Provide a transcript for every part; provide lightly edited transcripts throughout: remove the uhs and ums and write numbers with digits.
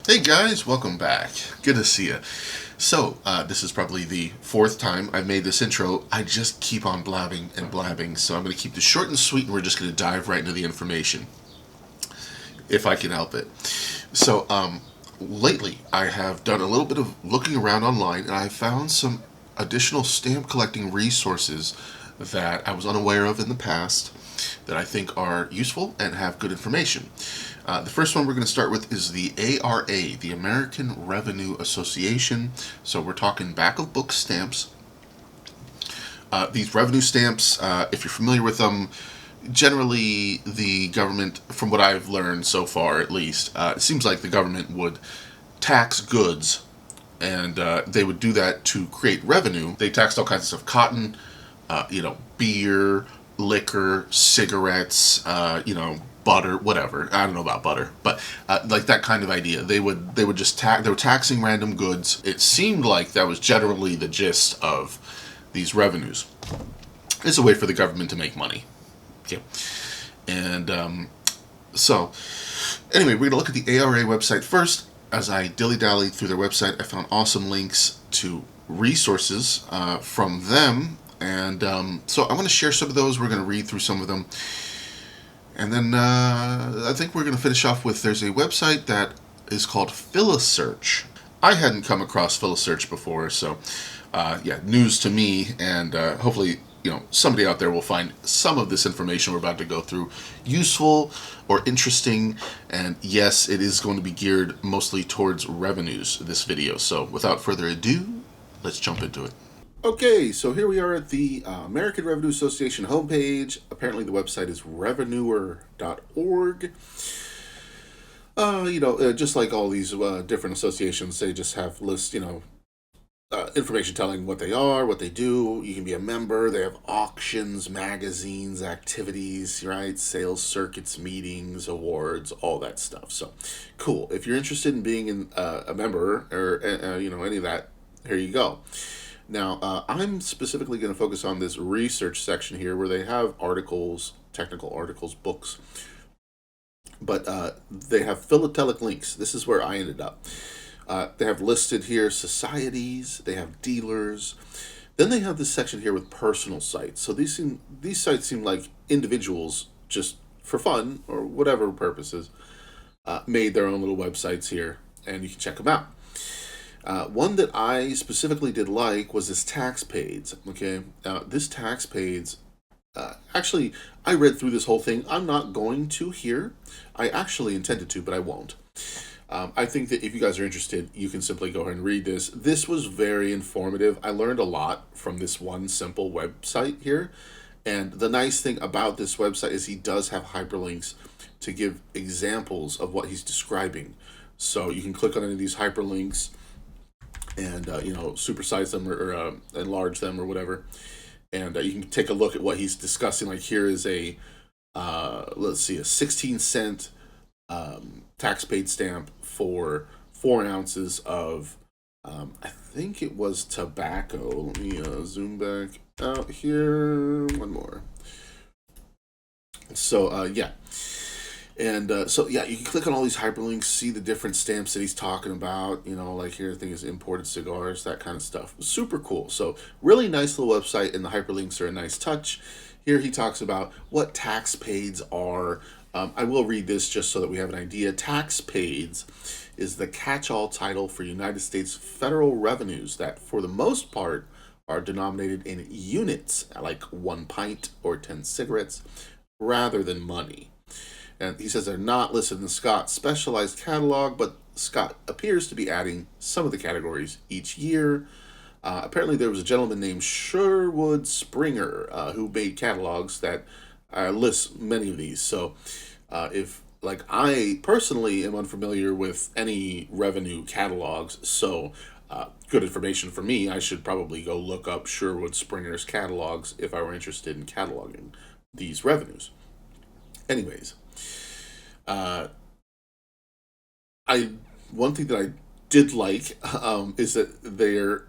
Hey guys, welcome back. Good to see you. So, this is probably the fourth time I've made this intro. I just keep on blabbing and blabbing, so I'm going to keep this short and sweet and we're just going to dive right into the information, if I can help it. So, lately I have done a little bit of looking around online and I found some additional stamp collecting resources that I was unaware of in the past that I think are useful and have good information. The first one we're going to start with is the ARA, the American Revenue Association. So we're talking back of book stamps. These revenue stamps, if you're familiar with them, generally the government, from what I've learned so far at least, it seems like the government would tax goods and they would do that to create revenue. They taxed all kinds of stuff: cotton, beer, liquor, cigarettes, butter, whatever. I don't know about butter, but like that kind of idea. They would just they were taxing random goods. It seemed like that was generally the gist of these revenues. It's a way for the government to make money. Okay, and so anyway, we're gonna look at the ARA website first. As I dilly-dally through their website, I found awesome links to resources from them. And so I want to share some of those. We're going to read through some of them. And then I think we're going to finish off with, there's a website that is called Philosearch. I hadn't come across Philosearch before, so news to me. And hopefully, somebody out there will find some of this information we're about to go through useful or interesting. And yes, it is going to be geared mostly towards revenues, this video. So without further ado, let's jump into it. Okay, so here we are at the American Revenue Association homepage. Apparently the website is revenuer.org. Just like all these different associations, they just have lists, information telling what they are, what they do. You can be a member. They have auctions, magazines, activities, right? Sales circuits, meetings, awards, all that stuff. So, cool. If you're interested in being a member or, any of that, here you go. Now, I'm specifically going to focus on this research section here where they have articles, technical articles, books, but they have philatelic links. This is where I ended up. They have listed here societies, they have dealers. Then they have this section here with personal sites. So these sites seem like individuals just for fun or whatever purposes made their own little websites here, and you can check them out. One that I specifically did like was this TaxPades. Okay, this TaxPades. Actually, I read through this whole thing. I'm not going to here. I actually intended to, but I won't. I think that if you guys are interested, you can simply go ahead and read this. This was very informative. I learned a lot from this one simple website here. And the nice thing about this website is he does have hyperlinks to give examples of what he's describing. So you can click on any of these hyperlinks and supersize them or enlarge them or whatever, and you can take a look at what he's discussing. Like here is a 16-cent tax paid stamp for 4 ounces of I think it was tobacco. Let me zoom back out here one more. So And you can click on all these hyperlinks, see the different stamps that he's talking about. Like here, I think is imported cigars, that kind of stuff. Super cool. So really nice little website, and the hyperlinks are a nice touch. Here he talks about what TaxPades are. I will read this just so that we have an idea. TaxPades is the catch-all title for United States federal revenues that, for the most part, are denominated in units, like 1 pint or 10 cigarettes, rather than money. And he says they're not listed in Scott's specialized catalog, but Scott appears to be adding some of the categories each year. Apparently there was a gentleman named Sherwood Springer who made catalogs that list many of these. So if, like, I personally am unfamiliar with any revenue catalogs, so good information for me. I should probably go look up Sherwood Springer's catalogs if I were interested in cataloging these revenues. Anyways. One thing that I did like is that they're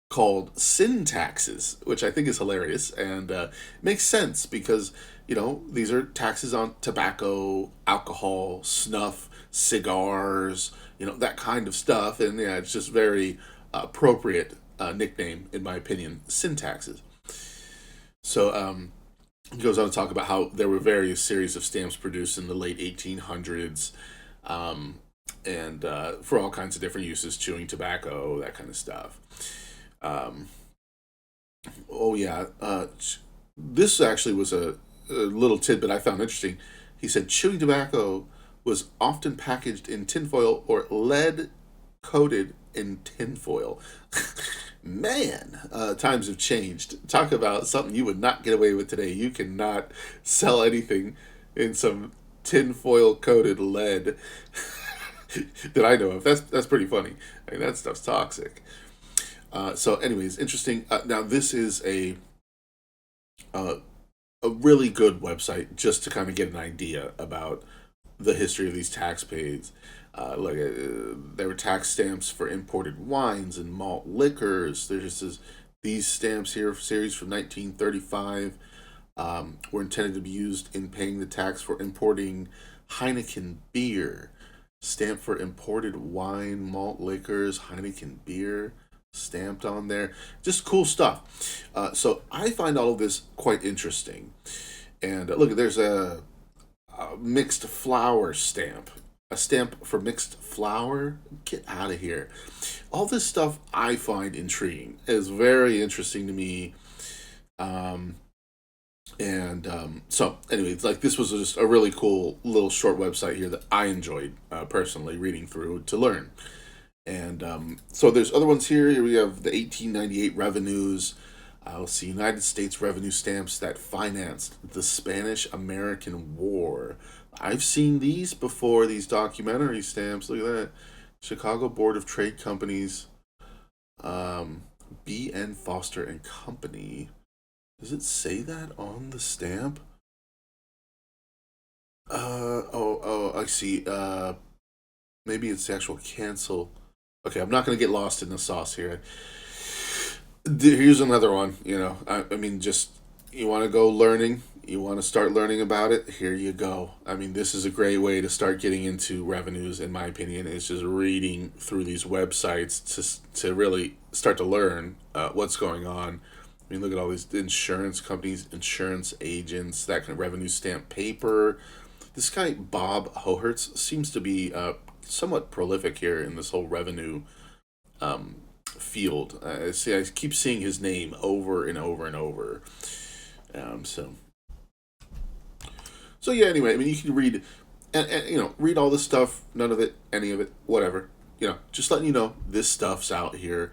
called sin taxes, which I think is hilarious and makes sense because these are taxes on tobacco, alcohol, snuff, cigars, that kind of stuff. And yeah, it's just very appropriate nickname, in my opinion, Syntaxes. So he goes on to talk about how there were various series of stamps produced in the late 1800s, and for all kinds of different uses, chewing tobacco, that kind of stuff. Um, oh yeah, this actually was a little tidbit I found interesting. He said chewing tobacco was often packaged in tinfoil or lead coated in tinfoil. Man, times have changed. Talk about something you would not get away with today. You cannot sell anything in some tinfoil coated lead that I know of. That's pretty funny. I mean, that stuff's toxic. So, anyways, interesting. Now, this is uh, a really good website just to kind of get an idea about the history of these tax pays. There were tax stamps for imported wines and malt liquors. These stamps here, series from 1935, were intended to be used in paying the tax for importing Heineken beer. Stamp for imported wine, malt liquors, Heineken beer stamped on there. Just cool stuff. So I find all of this quite interesting. And look, there's a mixed flour stamp. A stamp for mixed flour? Get out of here. All this stuff I find intriguing. It's very interesting to me. Um, so, anyways, like this was just a really cool little short website here that I enjoyed personally reading through to learn. And so there's other ones here. Here we have the 1898 revenues. Let's see, United States revenue stamps that financed the Spanish-American War. I've seen these before, these documentary stamps. Look at that. Chicago Board of Trade Companies, B.N. Foster and Company. Does it say that on the stamp? I see. Maybe it's the actual cancel. Okay, I'm not going to get lost in the sauce here. Here's another one. I mean, just you want to go learning, you want to start learning about it. Here you go. I mean, this is a great way to start getting into revenues. In my opinion, is just reading through these websites to really start to learn what's going on. I mean, look at all these insurance companies, insurance agents, that kind of revenue stamp paper. This guy Bob Hohertz seems to be somewhat prolific here in this whole revenue field. I keep seeing his name over and over and over. So yeah. Anyway, I mean, you can read and read all this stuff. None of it, any of it, whatever. Just letting you know this stuff's out here.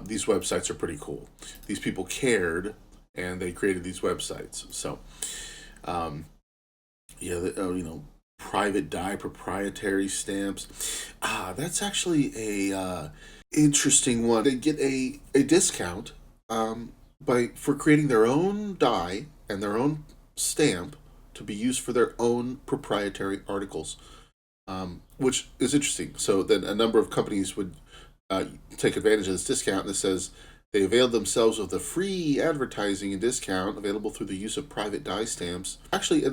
These websites are pretty cool. These people cared, and they created these websites. So, yeah, private die proprietary stamps. That's actually a interesting one. They get a discount for creating their own die and their own stamp to be used for their own proprietary articles, which is interesting. So then a number of companies would take advantage of this discount. That says they availed themselves of the free advertising and discount available through the use of private die stamps. Actually,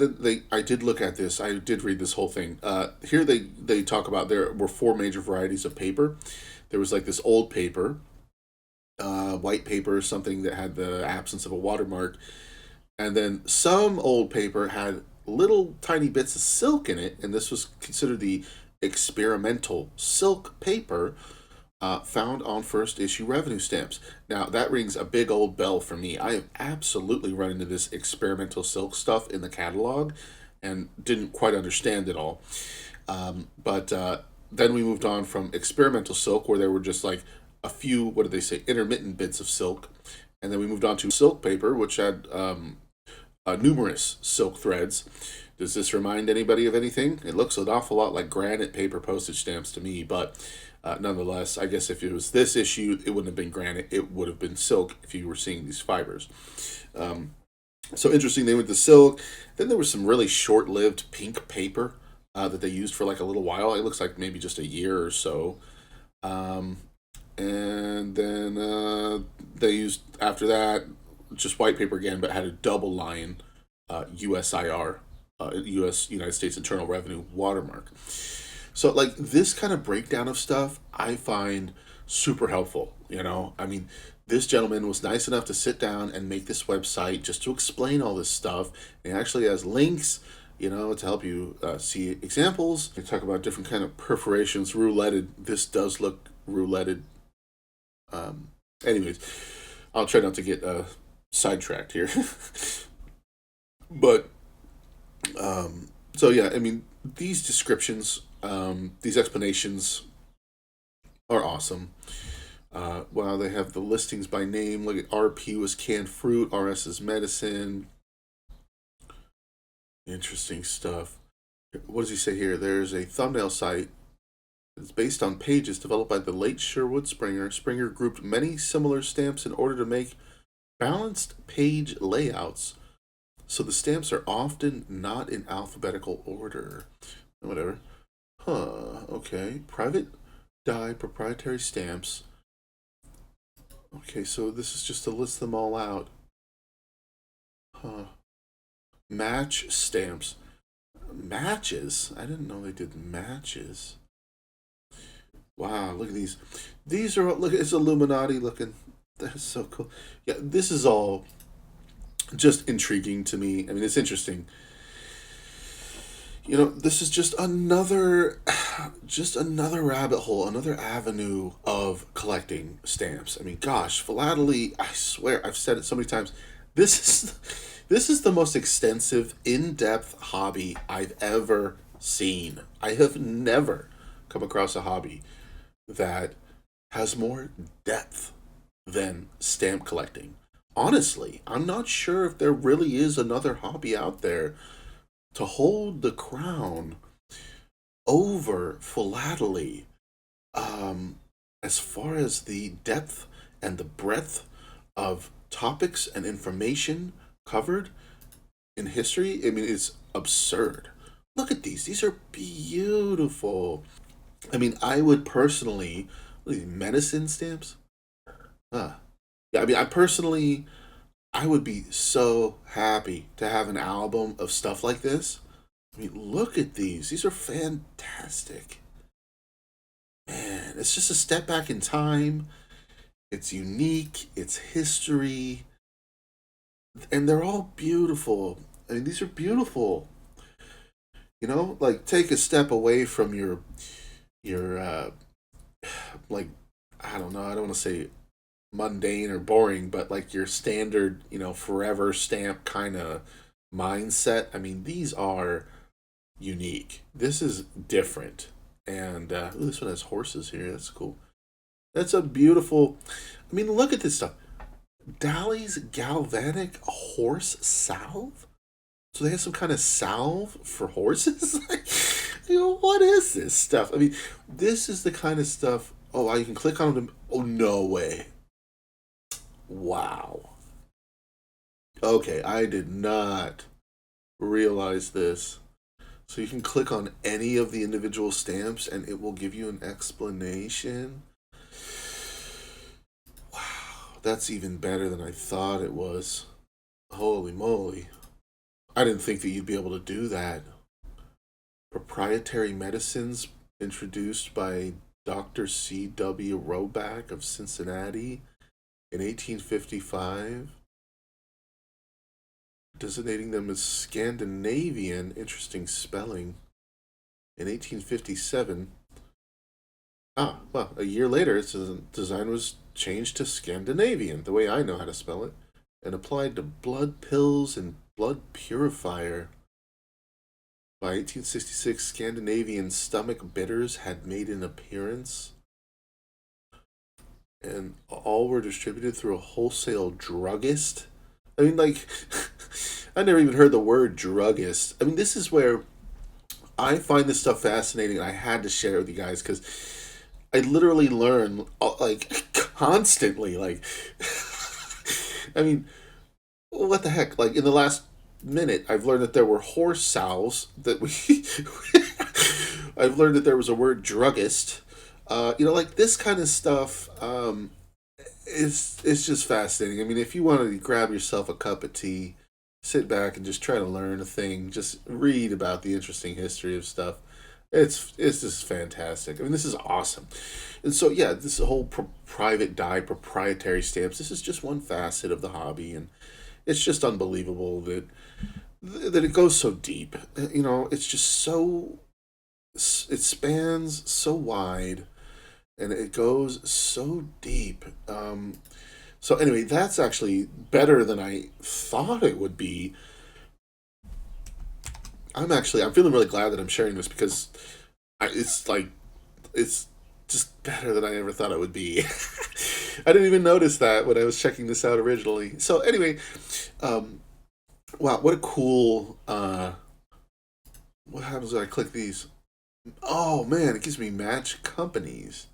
I did look at this. I did read this whole thing. Here they talk about there were four major varieties of paper. There was like this old paper, white paper, something that had the absence of a watermark. And then some old paper had little tiny bits of silk in it, and this was considered the experimental silk paper found on first issue revenue stamps. Now, that rings a big old bell for me. I have absolutely run into this experimental silk stuff in the catalog and didn't quite understand it all. But then we moved on from experimental silk, where there were just like a few, what did they say, intermittent bits of silk. And then we moved on to silk paper, which had numerous silk threads. Does this remind anybody of anything? It looks an awful lot like granite paper postage stamps to me, but nonetheless, I guess if it was this issue, it wouldn't have been granite. It would have been silk if you were seeing these fibers. So interesting, they went to silk. Then there was some really short-lived pink paper that they used for like a little while. It looks like maybe just a year or so. And then they used, after that, just white paper again, but had a double line USIR, United States Internal Revenue watermark. So like this kind of breakdown of stuff, I find super helpful. I mean, this gentleman was nice enough to sit down and make this website just to explain all this stuff. It actually has links, to help you see examples. They talk about different kind of perforations, rouletted. This does look rouletted. Um, Anyways, I'll try not to get sidetracked here. But so yeah, I mean, these descriptions, these explanations are awesome. Wow, they have the listings by name. Look at RP was canned fruit, RS is medicine. Interesting stuff. What does he say here? There's a thumbnail site. It's based on pages developed by the late Sherwood Springer. Springer grouped many similar stamps in order to make balanced page layouts. So the stamps are often not in alphabetical order. Whatever. Huh, okay. Private die proprietary stamps. Okay, so this is just to list them all out. Huh. Match stamps. Matches? I didn't know they did matches. Wow, look at these. These are, look, it's Illuminati looking. That's so cool. Yeah, this is all just intriguing to me. I mean, it's interesting. This is just another rabbit hole, another avenue of collecting stamps. I mean, gosh, philately, I swear, I've said it so many times. This is this is the most extensive, in-depth hobby I've ever seen. I have never come across a hobby that has more depth than stamp collecting. Honestly, I'm not sure if there really is another hobby out there to hold the crown over philately. As far as the depth and the breadth of topics and information covered in history, I mean, it's absurd. Look at these. These are beautiful. I mean, I would personally, what are these, medicine stamps? Huh. Yeah, I mean, I would be so happy to have an album of stuff like this. I mean, look at these. These are fantastic. Man, it's just a step back in time. It's unique, it's history, and they're all beautiful. I mean, these are beautiful. Like take a step away from your like I don't know, I don't want to say mundane or boring, but like your standard, forever stamp kind of mindset. I mean, these are unique. This is different. And ooh, this one has horses here. That's cool. That's a beautiful. I mean, look at this stuff. Dali's galvanic horse salve. So they have some kind of salve for horses. What is this stuff? I mean, this is the kind of stuff. Oh, wow, you can click on them. Oh, no way. Wow. Okay, I did not realize this. So you can click on any of the individual stamps and it will give you an explanation. Wow, that's even better than I thought it was. Holy moly. I didn't think that you'd be able to do that. Proprietary medicines introduced by Dr. C.W. Roback of Cincinnati in 1855, designating them as Scandinavian, interesting spelling, in 1857. Well, a year later, its design was changed to Scandinavian, the way I know how to spell it, and applied to blood pills and blood purifier. By 1866, Scandinavian stomach bitters had made an appearance, and all were distributed through a wholesale druggist. I mean, like, I never even heard the word druggist. I mean, this is where I find this stuff fascinating, and I had to share it with you guys because I literally learn, like, constantly. Like, I mean, what the heck? Like, in the last minute, I've learned that there were horse salves that we. I've learned that there was a word druggist. Like this kind of stuff is just fascinating. I mean, if you want to grab yourself a cup of tea, sit back and just try to learn a thing, just read about the interesting history of stuff. It's just fantastic. I mean, this is awesome. And so yeah, this whole private die proprietary stamps. This is just one facet of the hobby, and it's just unbelievable that it goes so deep. You know, it's just so it spans so wide, and it goes so deep. So anyway, that's actually better than I thought it would be. I'm feeling really glad that I'm sharing this because it's like it's just better than I ever thought it would be. I didn't even notice that when I was checking this out originally. So anyway, um, wow, what a cool. What happens when I click these? Oh man, it gives me match companies.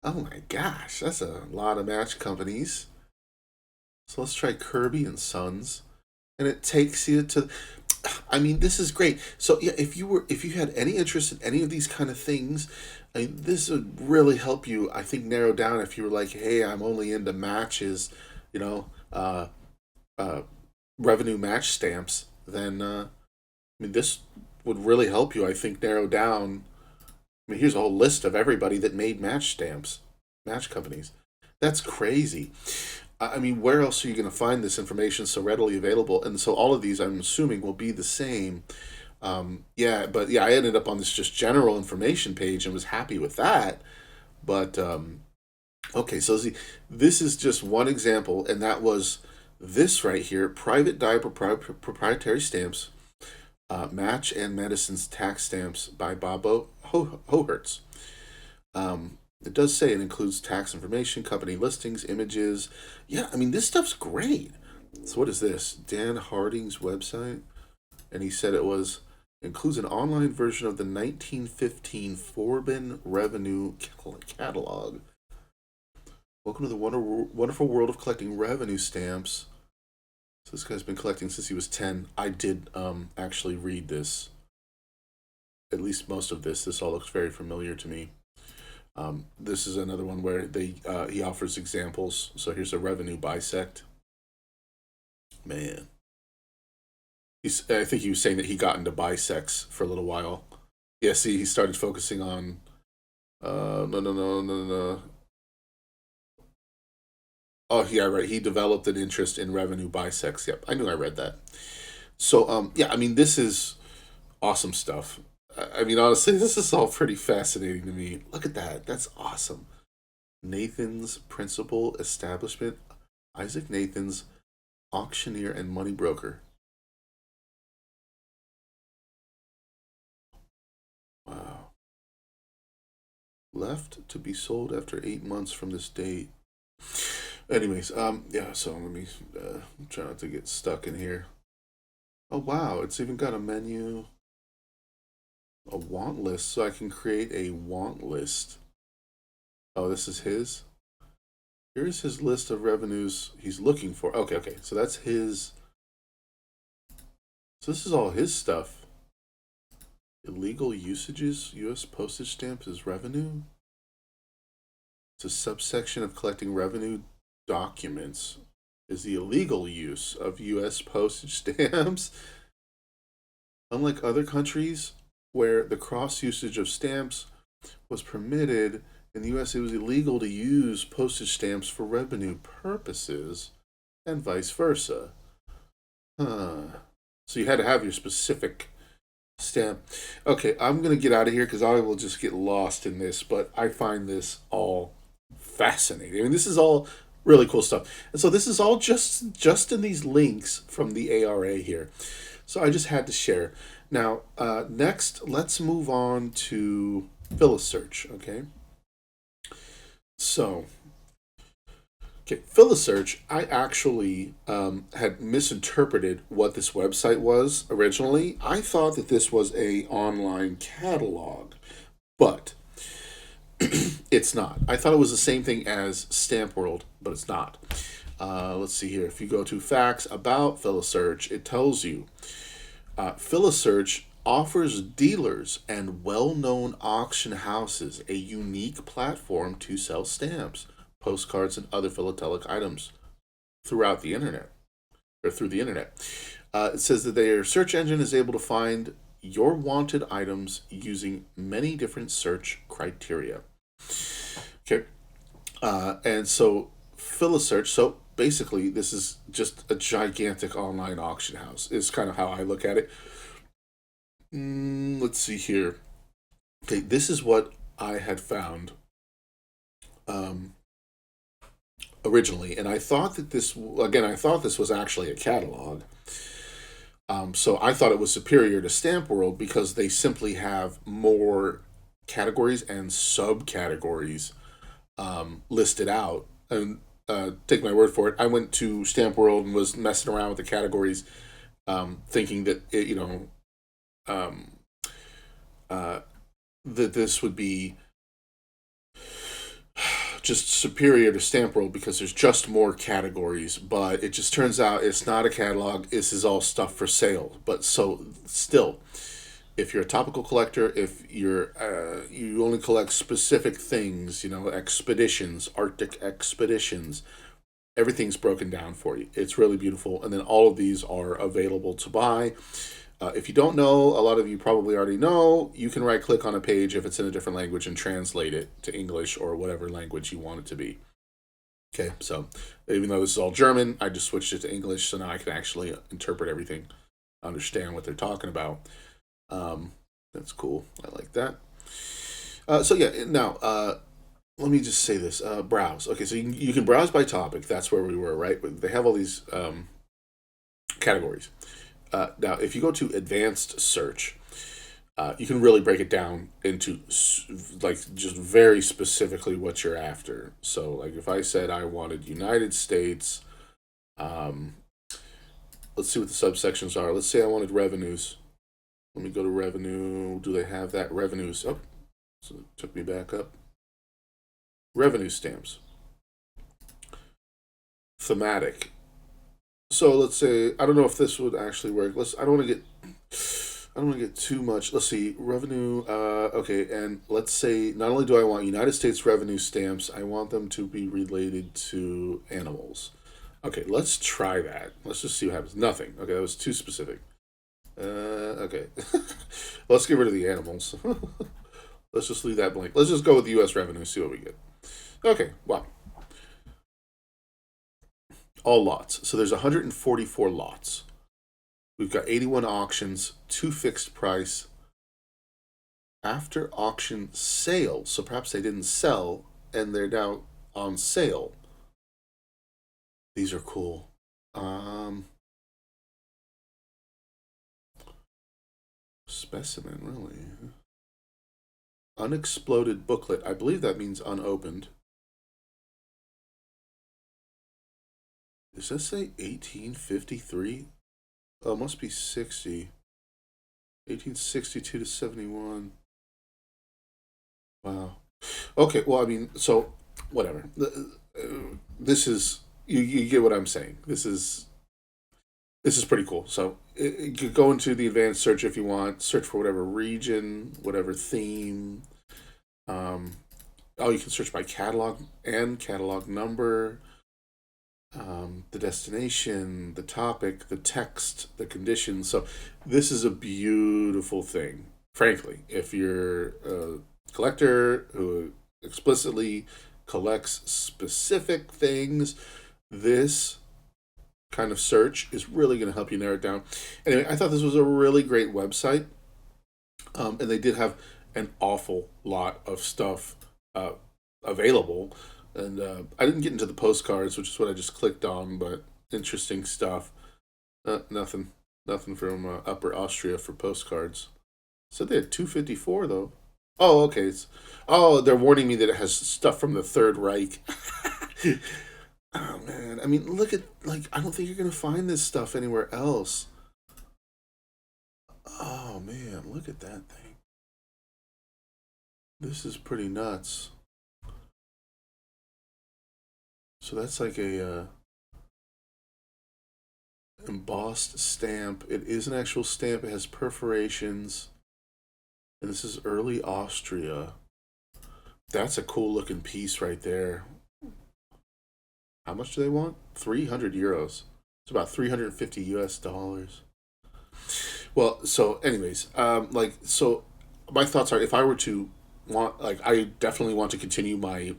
Oh my gosh, that's a lot of match companies. So let's try Kirby and Sons, and it takes you to. I mean, this is great. So yeah, if you had any interest in any of these kind of things, I mean, this would really help you. I think narrow down if you were like, hey, I'm only into matches, you know, uh, revenue match stamps. Then I mean, this would really help you. I think narrow down. I mean, here's a whole list of everybody that made match stamps, match companies. That's crazy. I mean, where else are you going to find this information so readily available? And so all of these, I'm assuming, will be the same. Yeah, but yeah, I ended up on this just general information page and was happy with that. But okay, so see, this is just one example, and that was this right here: private die proprietary stamps, match and medicines tax stamps by Bobo Hohertz. It does say it includes tax information, company listings, images. Yeah, I mean, this stuff's great. So, what is this? Dan Harding's website? And he said it was includes an online version of the 1915 Forbin Revenue Catalog. Welcome to the wonderful world of collecting revenue stamps. So, this guy's been collecting since he was 10. I did actually read this, at least most of this. This all looks very familiar to me. This is another one where he offers examples. So here's a revenue bisect. Man, I think he was saying that he got into bisects for a little while. Yeah, see, he started focusing on. No. Oh, yeah, right. He developed an interest in revenue bisects. Yep, I knew I read that. So, yeah, I mean, this is awesome stuff. I mean, honestly, this is all pretty fascinating to me. Look at that. That's awesome. Nathan's Principal Establishment, Isaac Nathan's auctioneer and money broker. Wow. Left to be sold after 8 months from this date. Anyways, yeah, so let me try not to get stuck in here. Oh, wow, it's even got a menu, a want list, so I can create a want list. Oh, this is his? Here's his list of revenues he's looking for. Okay, so that's his. So this is all his stuff. Illegal usages, U.S. postage stamps is revenue. It's a subsection of collecting revenue documents. Is the illegal use of U.S. postage stamps. Unlike other countries where the cross usage of stamps was permitted, in the U.S. it was illegal to use postage stamps for revenue purposes, and vice versa. Huh. So you had to have your specific stamp. Okay, I'm going to get out of here because I will just get lost in this, but I find this all fascinating. I mean, this is all really cool stuff. And so this is all just in these links from the ARA here. So I just had to share. Now, next, let's move on to Philosearch, okay? So, okay, Philosearch, I actually had misinterpreted what this website was originally. I thought that this was a online catalog, but it's not. I thought it was the same thing as Stamp World, but it's not. Let's see here. If you go to facts about Philosearch, it tells you Philosearch offers dealers and well-known auction houses a unique platform to sell stamps, postcards, and other philatelic items throughout the internet or through the internet. It says that their search engine is able to find your wanted items using many different search criteria. Okay. And so Filasearch, so basically this is just a gigantic online auction house, is kind of how I look at it. Let's see here. Okay, this is what I had found um, originally, and I thought that I thought this was actually a catalog. So I thought it was superior to Stamp World because they simply have more categories and subcategories listed out. And take my word for it, I went to Stamp World and was messing around with the categories, thinking that um, uh, that this would be just superior to Stamp World because there's just more categories. But it just turns out it's not a catalog. This is all stuff for sale. But so still, if you're a topical collector, if you only collect specific things, expeditions, Arctic expeditions, everything's broken down for you. It's really beautiful, and then all of these are available to buy. If you don't know, a lot of you probably already know, you can right click on a page if it's in a different language and translate it to English or whatever language you want it to be. Okay, so even though this is all German, I just switched it to English so now I can actually interpret everything, understand what they're talking about. That's cool. I like that. So yeah, now let me just say this: browse. Okay, so you can browse by topic. That's where we were, right? They have all these categories. Now, if you go to advanced search, you can really break it down into like just very specifically what you're after. So, like if I said I wanted United States, um, let's see what the subsections are. Let's say I wanted revenues. Let me go to revenue. Do they have that? Revenues. Oh, so it took me back up. Revenue stamps. Thematic. So let's say I don't know if this would actually work. I don't want to get too much. Let's see revenue. Okay, and let's say not only do I want United States revenue stamps, I want them to be related to animals. Okay, let's try that. Let's just see what happens. Nothing. Okay, that was too specific. Okay, let's get rid of the animals. Let's just leave that blank. Let's just go with the U.S. revenue. See what we get. Okay, wow. All lots. So there's 144 lots. We've got 81 auctions, 2 fixed price. After auction sales, so perhaps they didn't sell and they're now on sale. These are cool. Specimen, really. Unexploded booklet. I believe that means unopened. Does that say 1853? Oh, it must be 60. 1862 to 71. Wow. Okay, well, I mean, so whatever. This is you get what I'm saying. This is pretty cool. So you could go into the advanced search if you want. Search for whatever region, whatever theme. Um, oh, you can search by catalog and catalog number, the destination, the topic, the text, the conditions. So this is a beautiful thing. Frankly, if you're a collector who explicitly collects specific things, this kind of search is really going to help you narrow it down. Anyway, I thought this was a really great website, and they did have an awful lot of stuff available. And I didn't get into the postcards, which is what I just clicked on, but interesting stuff. Nothing from Upper Austria for postcards. So they had 254 though. Oh, okay. They're warning me that it has stuff from the Third Reich. Oh man, I mean, look at I don't think you're gonna find this stuff anywhere else. Oh man, look at that thing. This is pretty nuts. So that's like a embossed stamp. It is an actual stamp. It has perforations, and this is early Austria. That's a cool looking piece right there. How much do they want? 300 euros. It's about 350 US dollars. Well, so anyways, so my thoughts are if I were to I definitely want to continue my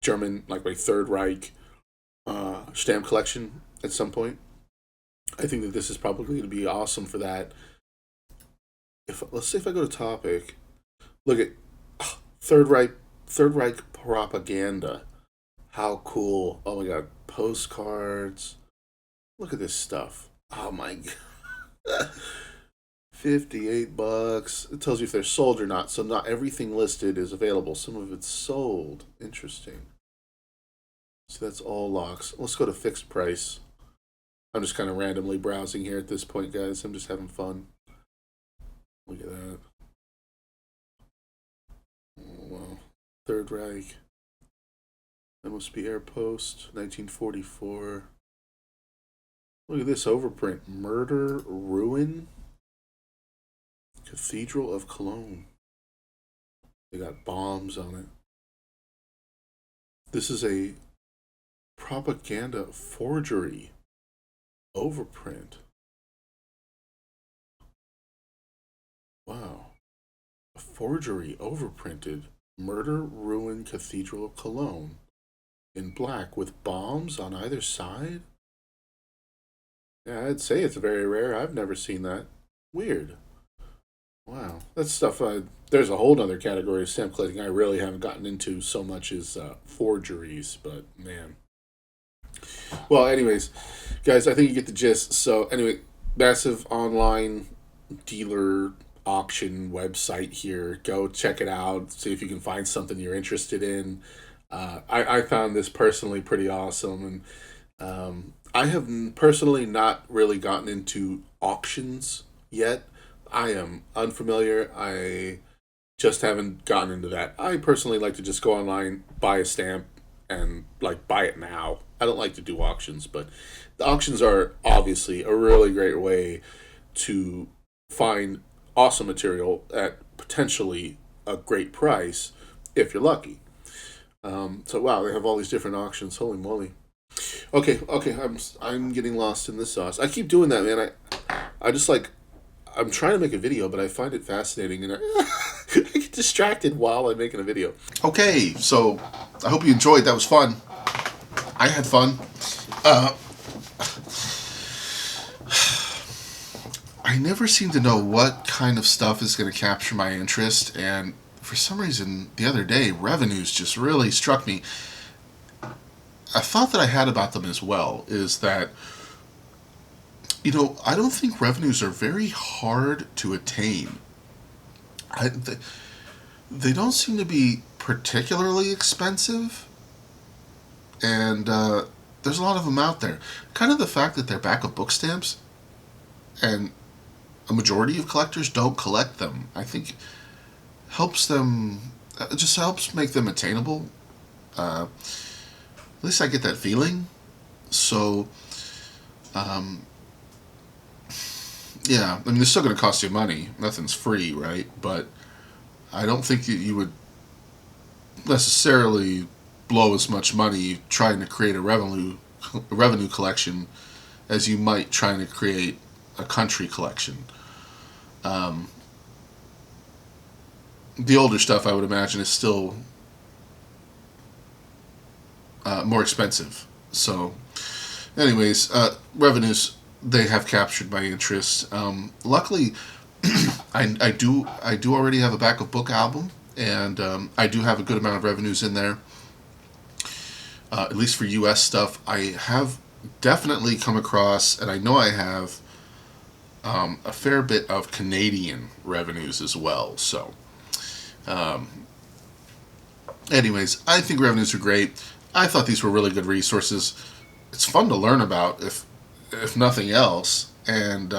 German, like my Third Reich stamp collection at some point. I think that this is probably going to be awesome for that. If let's say if I go to topic, look at Third Reich, Third Reich propaganda. How cool! Oh my god, postcards. Look at this stuff. Oh my god. $58. It tells you if they're sold or not. So not everything listed is available. Some of it's sold. Interesting. So that's all locks. Let's go to fixed price. I'm just kind of randomly browsing here at this point, guys. I'm just having fun. Look at that. Oh, wow. Third Reich. That must be Air Post, 1944. Look at this overprint. Murder, Ruin, Cathedral of Cologne. They got bombs on it. This is a propaganda forgery overprint. Wow. A forgery overprinted Murder, Ruin, Cathedral of Cologne in black with bombs on either side? Yeah, I'd say it's very rare. I've never seen that. Weird. Wow. That's stuff. There's a whole other category of stamp collecting I really haven't gotten into so much as forgeries, but man. Well, anyways, guys, I think you get the gist. So, anyway, massive online dealer auction website here. Go check it out. See if you can find something you're interested in. I found this personally pretty awesome, and I have personally not really gotten into auctions yet. I am unfamiliar. I just haven't gotten into that. I personally like to just go online, buy a stamp, and like buy it now. I don't like to do auctions, but the auctions are obviously a really great way to find awesome material at potentially a great price if you're lucky. So wow, they have all these different auctions. Holy moly! Okay, okay, I'm getting lost in this sauce. I keep doing that, man. I just like I'm trying to make a video, but I find it fascinating, and I get distracted while I'm making a video. Okay, so I hope you enjoyed. That was fun. I had fun. Uh, I never seem to know what kind of stuff is going to capture my interest, and for some reason, the other day, revenues just really struck me. A thought that I had about them as well is that, I don't think revenues are very hard to attain. They don't seem to be particularly expensive, and there's a lot of them out there. Kind of the fact that they're backup book stamps, and a majority of collectors don't collect them, I think helps them. It just helps make them attainable. At least I get that feeling. So, yeah, I mean, it's still going to cost you money. Nothing's free, right? But I don't think that you would necessarily blow as much money trying to create a revenue collection as you might trying to create a country collection. Um, the older stuff, I would imagine, is still more expensive. So, anyways, revenues, they have captured my interest. Luckily, I do already have a backup book album, and I do have a good amount of revenues in there. At least for U.S. stuff, I have definitely come across, and I know I have a fair bit of Canadian revenues as well. So, anyways, I think revenues are great. I thought these were really good resources. It's fun to learn about, if nothing else. And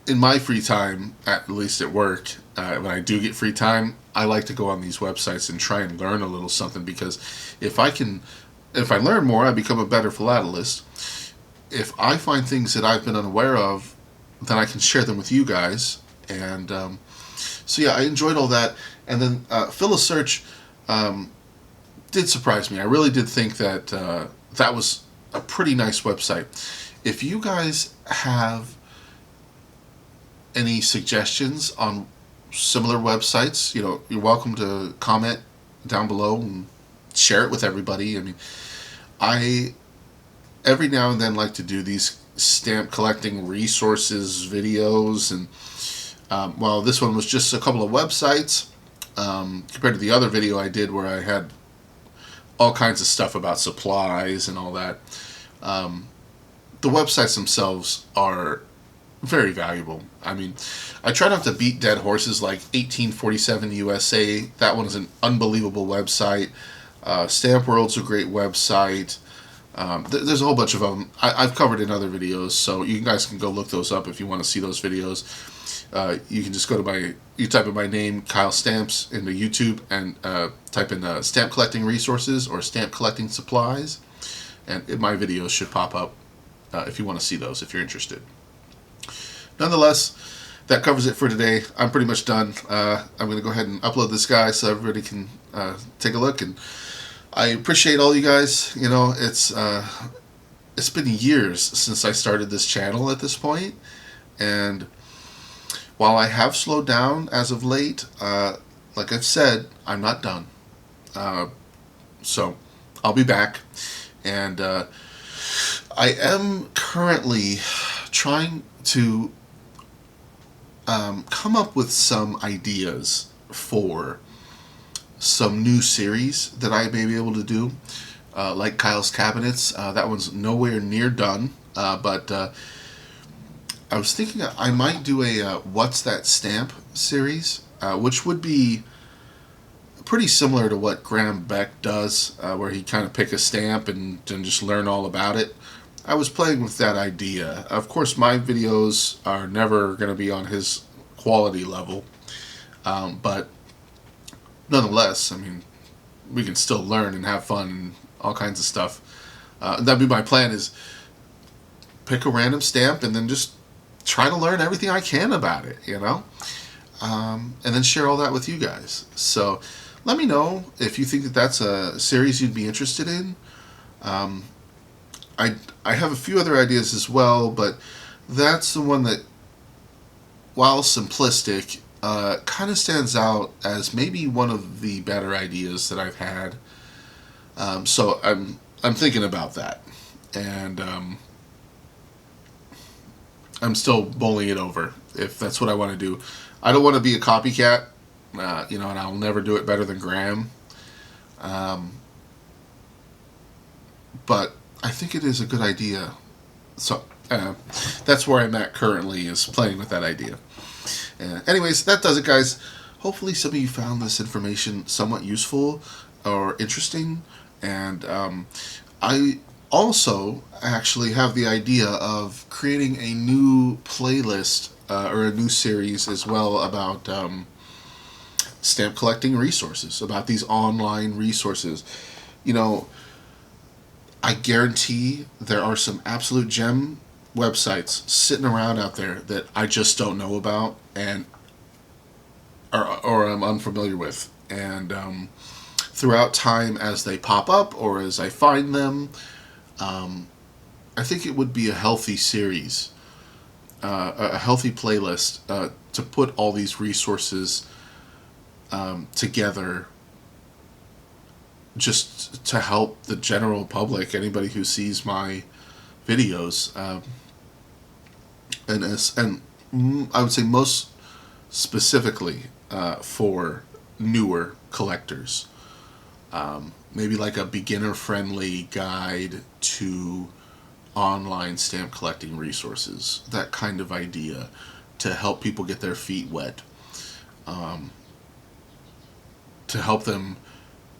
in my free time, at least at work, when I do get free time, I like to go on these websites and try and learn a little something, because if I learn more, I become a better philatelist. If I find things that I've been unaware of, then I can share them with you guys. And so yeah, I enjoyed all that. And then Phyllis Search did surprise me. I really did think that that was a pretty nice website. If you guys have any suggestions on similar websites, you're welcome to comment down below and share it with everybody. I mean, I every now and then like to do these stamp collecting resources videos, and while this one was just a couple of websites, compared to the other video I did where I had all kinds of stuff about supplies and all that, the websites themselves are very valuable. I mean, I try not to beat dead horses like 1847 USA. That one is an unbelievable website. Stamp World's a great website. There's a whole bunch of them I've covered in other videos, so you guys can go look those up if you want to see those videos. You can just go to you type in my name, Kyle Stamps, into YouTube, and type in stamp collecting resources or stamp collecting supplies, and my videos should pop up if you want to see those, if you're interested. Nonetheless, that covers it for today. I'm pretty much done. I'm going to go ahead and upload this guy so everybody can take a look, and I appreciate all you guys. It's been years since I started this channel at this point, and while I have slowed down as of late, like I've said, I'm not done. So I'll be back, and I am currently trying to come up with some ideas for some new series that I may be able to do, like Kyle's Cabinets. That one's nowhere near done, but I was thinking I might do a What's That Stamp series, which would be pretty similar to what Graham Beck does, where he kind of pick a stamp and just learn all about it. I was playing with that idea. Of course, my videos are never going to be on his quality level, but nonetheless, I mean, we can still learn and have fun and all kinds of stuff. That'd be my plan, is pick a random stamp and then just try to learn everything I can about it, and then share all that with you guys. So let me know if you think that that's a series you'd be interested in. I have a few other ideas as well, but that's the one that, while simplistic, kind of stands out as maybe one of the better ideas that I've had. So I'm thinking about that, and I'm still mulling it over if that's what I want to do. I don't want to be a copycat, and I'll never do it better than Graham. But I think it is a good idea. So that's where I'm at currently, is playing with that idea. Anyways, that does it, guys. Hopefully some of you found this information somewhat useful or interesting. And I also actually have the idea of creating a new playlist or a new series as well about stamp collecting resources, about these online resources. I guarantee there are some absolute gem websites sitting around out there that I just don't know about and or I'm unfamiliar with. And throughout time, as they pop up or as I find them, I think it would be a healthy series, a healthy playlist to put all these resources together, just to help the general public, anybody who sees my videos, and I would say most specifically for newer collectors. Maybe like a beginner-friendly guide to online stamp collecting resources, that kind of idea, to help people get their feet wet, to help them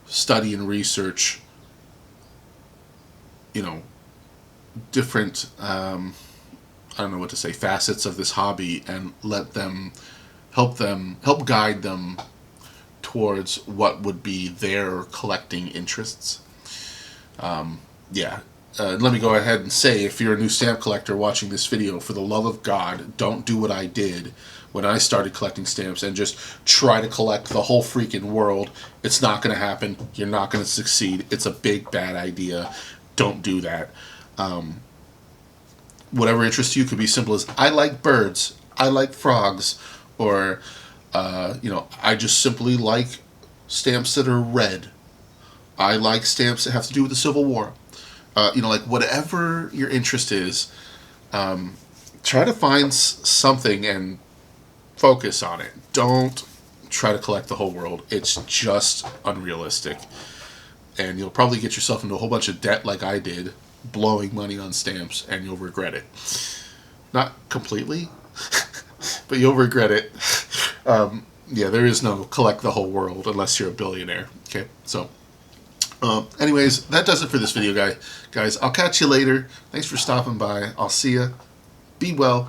study and research, different, I don't know what to say, facets of this hobby, and help guide them towards what would be their collecting interests. Let me go ahead and say, if you're a new stamp collector watching this video, for the love of God, don't do what I did when I started collecting stamps and just try to collect the whole freaking world. It's not going to happen. You're not going to succeed. It's a big, bad idea. Don't do that. Whatever interests you could be simple as, I like birds. I like frogs, or I just simply like stamps that are red. I like stamps that have to do with the Civil War. Like whatever your interest is, try to find something and focus on it. Don't try to collect the whole world. It's just unrealistic. And you'll probably get yourself into a whole bunch of debt like I did, blowing money on stamps, and you'll regret it. Not completely, but you'll regret it. Yeah, there is no collect the whole world unless you're a billionaire. Okay, so anyways, that does it for this video, guys. I'll catch you later. Thanks for stopping by. I'll see you. Be well.